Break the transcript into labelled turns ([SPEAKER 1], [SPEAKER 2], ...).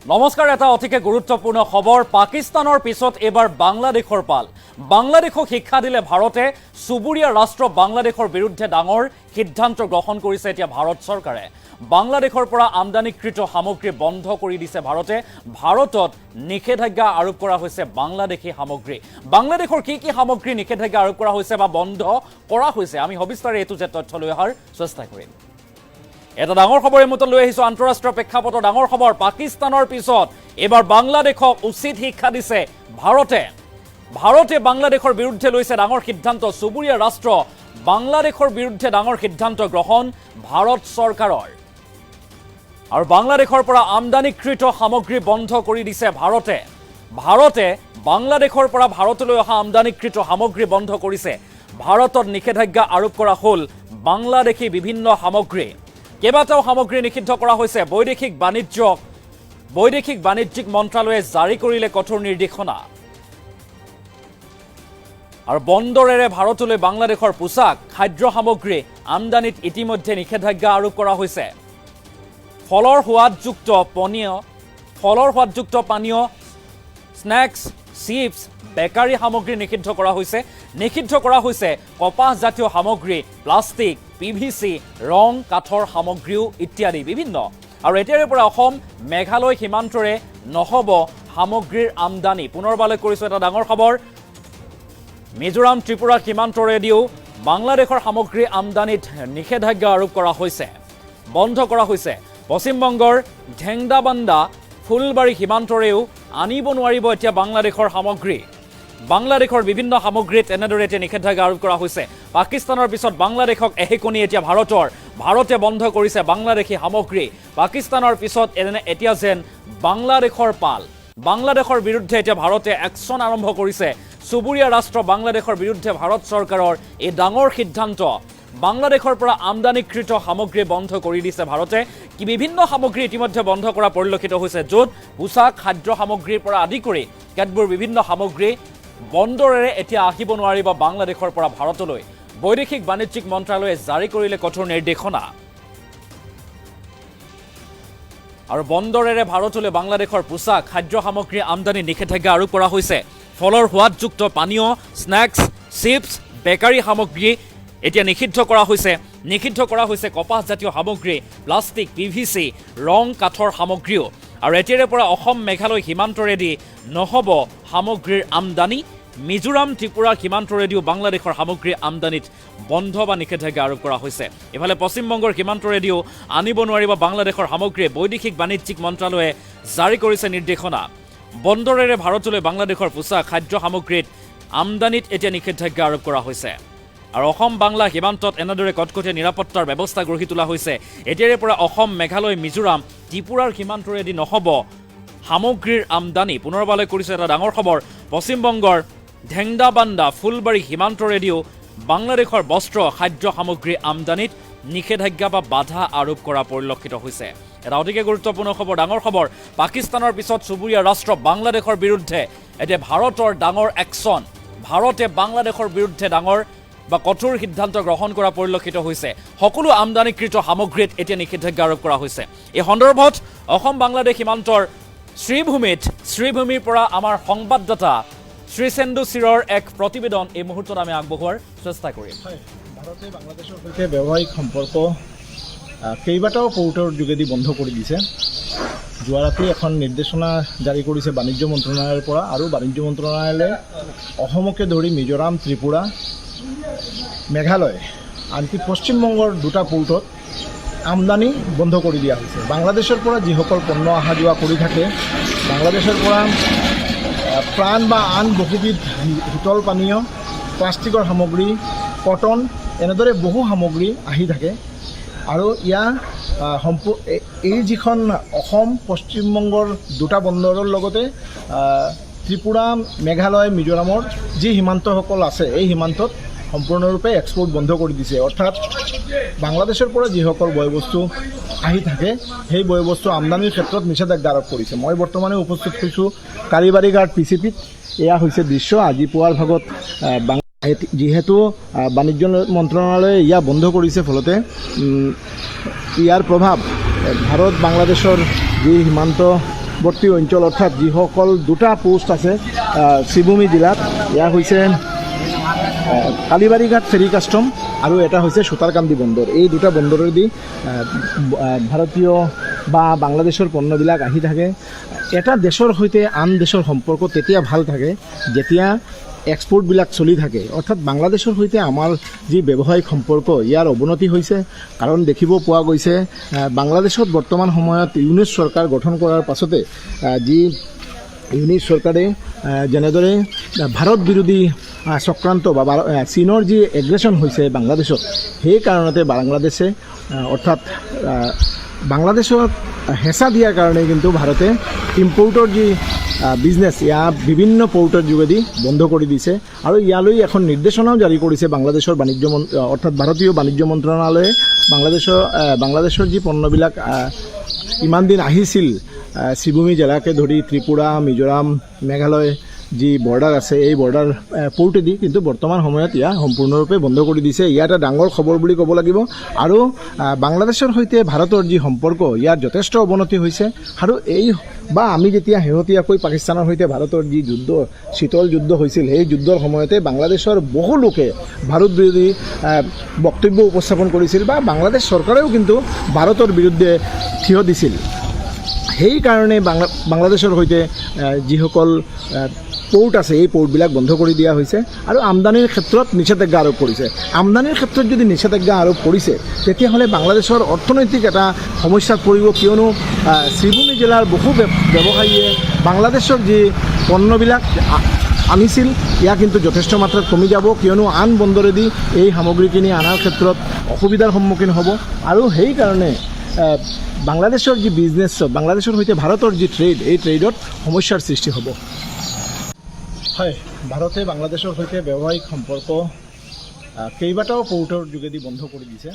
[SPEAKER 1] নমস্কাৰ। এটা অতিকে গুৰুত্বপূৰ্ণ খবৰ। পাকিস্তানৰ পিছত এবাৰ বাংলাদেশৰ পাল। বাংলাদেশক শিক্ষা দিলে ভাৰতে। চুবুৰীয়া ৰাষ্ট্ৰ বাংলাদেশৰ বিৰুদ্ধে ডাঙৰ সিদ্ধান্ত গ্ৰহণ কৰিছে এতিয়া ভাৰত চৰকাৰে। বাংলাদেশৰ পৰা আমদানিকৃত সামগ্ৰী বন্ধ কৰি দিছে ভাৰতে। ভাৰতত নিষেধাজ্ঞা আৰোপ কৰা হৈছে বাংলাদেশী সামগ্ৰী। বাংলাদেশৰ কি কি সামগ্ৰী নিষেধাজ্ঞা আৰোপ কৰা হৈছে বা বন্ধ কৰা হৈছে, আমি সবিস্তাৰে এইটো যে তথ্য লৈ অহাৰ চেষ্টা কৰিম। এটা ডাঙৰ খবৰ এই মুহূৰ্তত লৈ আহিছোঁ আন্তঃৰাষ্ট্ৰীয় প্ৰেক্ষাপটৰ ডাঙৰ খবৰ। পাকিস্তানৰ পিছত এবাৰ বাংলাদেশক উচিত শিক্ষা দিছে ভাৰতে। ভাৰতে বাংলাদেশৰ বিৰুদ্ধে লৈছে ডাঙৰ সিদ্ধান্ত। চুবুৰীয়া ৰাষ্ট্ৰ বাংলাদেশৰ বিৰুদ্ধে ডাঙৰ সিদ্ধান্ত গ্ৰহণ ভাৰত চৰকাৰৰ। আৰু বাংলাদেশৰ পৰা আমদানিকৃত সামগ্ৰী বন্ধ কৰি দিছে ভাৰতে। ভাৰতে বাংলাদেশৰ পৰা ভাৰতলৈ অহা আমদানিকৃত সামগ্ৰী বন্ধ কৰিছে। ভাৰতত নিষেধাজ্ঞা আৰোপ কৰা হ'ল বাংলাদেশী বিভিন্ন সামগ্ৰী। কেইবাটাও সামগ্ৰী নিষিদ্ধ কৰা হৈছে। বৈদেশিক বাণিজ্যিক মন্ত্ৰালয়ে জাৰি কৰিলে কঠোৰ নিৰ্দেশনা। আৰু বন্দৰেৰে ভাৰতলৈ বাংলাদেশৰ পোছাক খাদ্য সামগ্ৰী আমদানিত ইতিমধ্যে নিষেধাজ্ঞা আৰোপ কৰা হৈছে। ফলৰ সোৱাদযুক্ত পানীয় স্নেক্স চিপছ বেকাৰী সামগ্ৰী নিষিদ্ধ কৰা হৈছে। নিষিদ্ধ কৰা হৈছে কপাহজাতীয় সামগ্ৰী, প্লাষ্টিক, PVC, ৰং কাঠৰ সামগ্ৰীও ইত্যাদি বিভিন্ন। আৰু এতিয়াৰে পৰা অসম মেঘালয় সীমান্তৰে নহ'ব সামগ্ৰীৰ আমদানি। পুনৰবালৈ কৰিছোঁ এটা ডাঙৰ খবৰ। মিজোৰাম ত্ৰিপুৰা সীমান্তৰেদিও বাংলাদেশৰ সামগ্ৰী আমদানিত নিষেধাজ্ঞা আৰোপ কৰা হৈছে, বন্ধ কৰা হৈছে। পশ্চিমবংগৰ ঢেংদাবান্দা ফুলবাৰী সীমান্তৰেও আনিব নোৱাৰিব এতিয়া বাংলাদেশৰ সামগ্ৰী। বাংলাদেশৰ বিভিন্ন সামগ্ৰীত এনেদৰে এতিয়া নিষেধাজ্ঞা আৰোপ কৰা হৈছে। পাকিস্তানৰ পিছত বাংলাদেশক এহেকনি এতিয়া ভাৰতৰ। ভাৰতে বন্ধ কৰিছে বাংলাদেশী সামগ্ৰী। পাকিস্তানৰ পিছত এতিয়া যেন বাংলাদেশৰ পাল। বাংলাদেশৰ বিৰুদ্ধে এতিয়া ভাৰতে একশ্যন আৰম্ভ কৰিছে। চুবুৰীয়া ৰাষ্ট্ৰ বাংলাদেশৰ বিৰুদ্ধে ভাৰত চৰকাৰৰ এই ডাঙৰ সিদ্ধান্ত। বাংলাদেশৰ পৰা আমদানিকৃত সামগ্ৰী বন্ধ কৰি দিছে ভাৰতে। বিভিন্ন সামগ্ৰী ইতিমধ্যে বন্ধ কৰা পৰিলক্ষিত হৈছে, য'ত পোছাক খাদ্য সামগ্ৰীৰ পৰা আদি কৰি কেতবোৰ বিভিন্ন সামগ্ৰী বন্দৰেৰে এতিয়া আহিব নোৱাৰিব বাংলাদেশৰ পৰা ভাৰতলৈ। বৈদেশিক বাণিজ্যিক মন্ত্ৰালয়ে জাৰি কৰিলে কঠোৰ নিৰ্দেশনা। আৰু বন্দৰেৰে ভাৰতলৈ বাংলাদেশৰ পোছাক খাদ্য সামগ্ৰী আমদানি নিষেধাজ্ঞা আৰোপ কৰা হৈছে। ফলৰ সোৱাদযুক্ত পানীয় স্নেক্স চিপছ বেকাৰী সামগ্ৰী এতিয়া নিষিদ্ধ কৰা হৈছে। নিষিদ্ধ কৰা হৈছে কপাহজাতীয় সামগ্ৰী, প্লাষ্টিক, PVC, ৰং কাঠৰ সামগ্ৰীও। আৰু এতিয়াৰে পৰা অসম মেঘালয় সীমান্তৰেদি নহ'ব সামগ্ৰীৰ আমদানি। মিজোৰাম ত্ৰিপুৰা সীমান্তৰেদিও বাংলাদেশৰ সামগ্ৰী আমদানিত বন্ধ বা নিষেধাজ্ঞা আৰোপ কৰা হৈছে। ইফালে পশ্চিমবংগৰ সীমান্তৰেদিও আনিব নোৱাৰিব বাংলাদেশৰ সামগ্ৰী। বৈদেশিক বাণিজ্যিক মন্ত্ৰালয়ে জাৰি কৰিছে নিৰ্দেশনা। বন্দৰেৰে ভাৰতলৈ বাংলাদেশৰ পোছাক খাদ্য সামগ্ৰীত আমদানিত এতিয়া নিষেধাজ্ঞা আৰোপ কৰা হৈছে। আৰু অসম বাংলা সীমান্তত এনেদৰে কটকটীয়া নিৰাপত্তাৰ ব্যৱস্থা গঢ়ি তোলা হৈছে। এতিয়াৰে পৰা অসম মেঘালয় মিজোৰাম ত্ৰিপুৰাৰ সীমান্তৰেদি নহ'ব সামগ্ৰীৰ আমদানি। পুনৰবালৈ কৰিছে এটা ডাঙৰ খবৰ। পশ্চিমবংগৰ ঢেংদাবান্দা ফুলবাৰী সীমান্তৰেদিও বাংলাদেশৰ বস্ত্ৰ খাদ্য সামগ্ৰী আমদানিত নিষেধাজ্ঞা বা বাধা আৰোপ কৰা পৰিলক্ষিত হৈছে। এটা অতিকে গুৰুত্বপূৰ্ণ খবৰ, ডাঙৰ খবৰ। পাকিস্তানৰ পিছত চুবুৰীয়া ৰাষ্ট্ৰ বাংলাদেশৰ বিৰুদ্ধে এতিয়া ভাৰতৰ ডাঙৰ একশ্যন। ভাৰতে বাংলাদেশৰ বিৰুদ্ধে ডাঙৰ বা কঠোৰ সিদ্ধান্ত গ্ৰহণ কৰা পৰিলক্ষিত হৈছে। সকলো আমদানিকৃত সামগ্ৰীত এতিয়া নিষেধাজ্ঞা আৰোপ কৰা হৈছে। এই সন্দৰ্ভত অসম বাংলাদেশ সীমান্তৰ শ্ৰীভূমিৰ পৰা আমাৰ সংবাদদাতা শ্ৰীচেন্দু চিৰৰ এক প্ৰতিবেদন এই মুহূৰ্তত আমি আগবঢ়োৱাৰ চেষ্টা কৰিম।
[SPEAKER 2] ভাৰতে বাংলাদেশৰ সৈতে ব্যৱসায়িক সম্পৰ্ক কেইবাটাও পৰ্টৰ যোগেদি বন্ধ কৰি দিছে। যোৱা ৰাতি এখন নিৰ্দেশনা জাৰি কৰিছে বাণিজ্য মন্ত্ৰণালয়ৰ পৰা। আৰু বাণিজ্য মন্ত্ৰণালয়ে অসমকে ধৰি মিজোৰাম, ত্ৰিপুৰা, মেঘালয়, আনকি পশ্চিমবংগৰ দুটা পৰ্টত আমদানি বন্ধ কৰি দিয়া হৈছে। বাংলাদেশৰ পৰা যিসকল পণ্য অহা যোৱা কৰি থাকে, বাংলাদেশৰ পৰা প্ৰাণ বা আন বহুবিধ শীতল পানীয়, প্লাষ্টিকৰ সামগ্ৰী, কটন, এনেদৰে বহু সামগ্ৰী আহি থাকে। আৰু এই যিখন অসম পশ্চিমবংগৰ দুটা বন্দৰৰ লগতে ত্ৰিপুৰা, মেঘালয়, মিজোৰামৰ যি সীমান্তসকল আছে, এই সীমান্তত সম্পূৰ্ণৰূপে এক্সপৰ্ট বন্ধ কৰি দিছে। অৰ্থাৎ বাংলাদেশৰ পৰা যিসকল বয়বস্তু আহি থাকে, সেই বয়বস্তু আমদানিৰ ক্ষেত্ৰত নিষেধাজ্ঞা আৰোপ কৰিছে। মই বৰ্তমানে উপস্থিত হৈছোঁ কাৰিবাৰী ঘাট PCPত। এয়া হৈছে দৃশ্য। আজি পুৱাৰ ভাগত যিহেতু বাণিজ্য মন্ত্ৰণালয়ে ইয়া বন্ধ কৰিছে, ফলতে ইয়াৰ প্ৰভাৱ ভাৰত বাংলাদেশৰ যি সীমান্ত বৰ্তী অঞ্চল অৰ্থাৎ যিসকল দুটা পোষ্ট আছে শ্ৰীভূমি জিলাত, এয়া হৈছে কালিবাৰীঘাট ফেৰী কাষ্টম আৰু এটা হৈছে সুতাৰকান্দি বন্দৰ। এই দুটা বন্দৰেদি ভাৰতীয় বা বাংলাদেশৰ পণ্যবিলাক আহি থাকে। এটা দেশৰ সৈতে আন দেশৰ সম্পৰ্ক তেতিয়া ভাল থাকে যেতিয়া এক্সপৰ্টবিলাক চলি থাকে, অৰ্থাৎ বাংলাদেশৰ সৈতে আমাৰ যি ব্যৱসায়িক সম্পৰ্ক ইয়াৰ অৱনতি হৈছে। কাৰণ দেখিব পোৱা গৈছে বাংলাদেশত বৰ্তমান সময়ত ইউনিট চৰকাৰ গঠন কৰাৰ পাছতে যি ইউনিট চৰকাৰে যেনেদৰে ভাৰত বিৰোধী চক্ৰান্ত বা চীনৰ যি এগ্ৰেশ্যন হৈছে বাংলাদেশত, সেই কাৰণতে বাংলাদেশে অৰ্থাৎ বাংলাদেশত হেঁচা দিয়াৰ কাৰণে কিন্তু ভাৰতে ইম্পৰ্টৰ যি বিজনেছ ইয়া বিভিন্ন পোৰ্টৰ যোগেদি বন্ধ কৰি দিছে আৰু ইয়ালৈ এখন নিৰ্দেশনাও জাৰি কৰিছে বাংলাদেশৰ বাণিজ্য অৰ্থাৎ ভাৰতীয় বাণিজ্য মন্ত্ৰণালয়ে। বাংলাদেশৰ যি পণ্যবিলাক ইমান দিন আহিছিল শ্ৰীভূমি জিলাকে ধৰি ত্ৰিপুৰা, মিজোৰাম, মেঘালয় যি বৰ্ডাৰ আছে এই বৰ্ডাৰ পোৰ্টেদি কিন্তু বৰ্তমান সময়ত ইয়া সম্পূৰ্ণৰূপে বন্ধ কৰি দিছে। ইয়া এটা ডাঙৰ খবৰ বুলি ক'ব লাগিব। আৰু বাংলাদেশৰ সৈতে ভাৰতৰ যি সম্পৰ্ক ইয়াৰ যথেষ্ট অৱনতি হৈছে। আৰু এই বা আমি যেতিয়া শেহতীয়াকৈ পাকিস্তানৰ সৈতে ভাৰতৰ যি যুদ্ধ শীতল যুদ্ধ হৈছিল, সেই যুদ্ধৰ সময়তে বাংলাদেশৰ বহু লোকে ভাৰত বিৰোধী বক্তব্য উপস্থাপন কৰিছিল বা বাংলাদেশ চৰকাৰেও কিন্তু ভাৰতৰ বিৰুদ্ধে থিয় দিছিল। সেইকাৰণে বাংলাদেশৰ সৈতে যিসকল পোৰ্ট আছে এই পোৰ্টবিলাক বন্ধ কৰি দিয়া হৈছে আৰু আমদানিৰ ক্ষেত্ৰত নিষেধাজ্ঞা আৰোপ কৰিছে। আমদানিৰ ক্ষেত্ৰত যদি নিষেধাজ্ঞা আৰোপ কৰিছে তেতিয়াহ'লে বাংলাদেশৰ অৰ্থনৈতিক এটা সমস্যাত পৰিব, কিয়নো শ্ৰীভূমি জিলাৰ বহু ব্যৱসায়ীয়ে বাংলাদেশৰ যি পণ্যবিলাক আনিছিল ইয়া কিন্তু যথেষ্ট মাত্ৰাত কমি যাব, কিয়নো আন বন্দৰেদি এই সামগ্ৰীখিনি অনাৰ ক্ষেত্ৰত অসুবিধাৰ সন্মুখীন হ'ব। আৰু সেইকাৰণে বাংলাদেশৰ যি বিজনেছ, বাংলাদেশৰ সৈতে ভাৰতৰ যি ট্ৰেড, এই ট্ৰেডত সমস্যাৰ সৃষ্টি হ'ব। হয়, ভাৰতে বাংলাদেশৰ সৈতে ব্যৱসায়িক সম্পৰ্ক কেইবাটাও পোৰ্টৰ যোগেদি বন্ধ কৰি দিছে।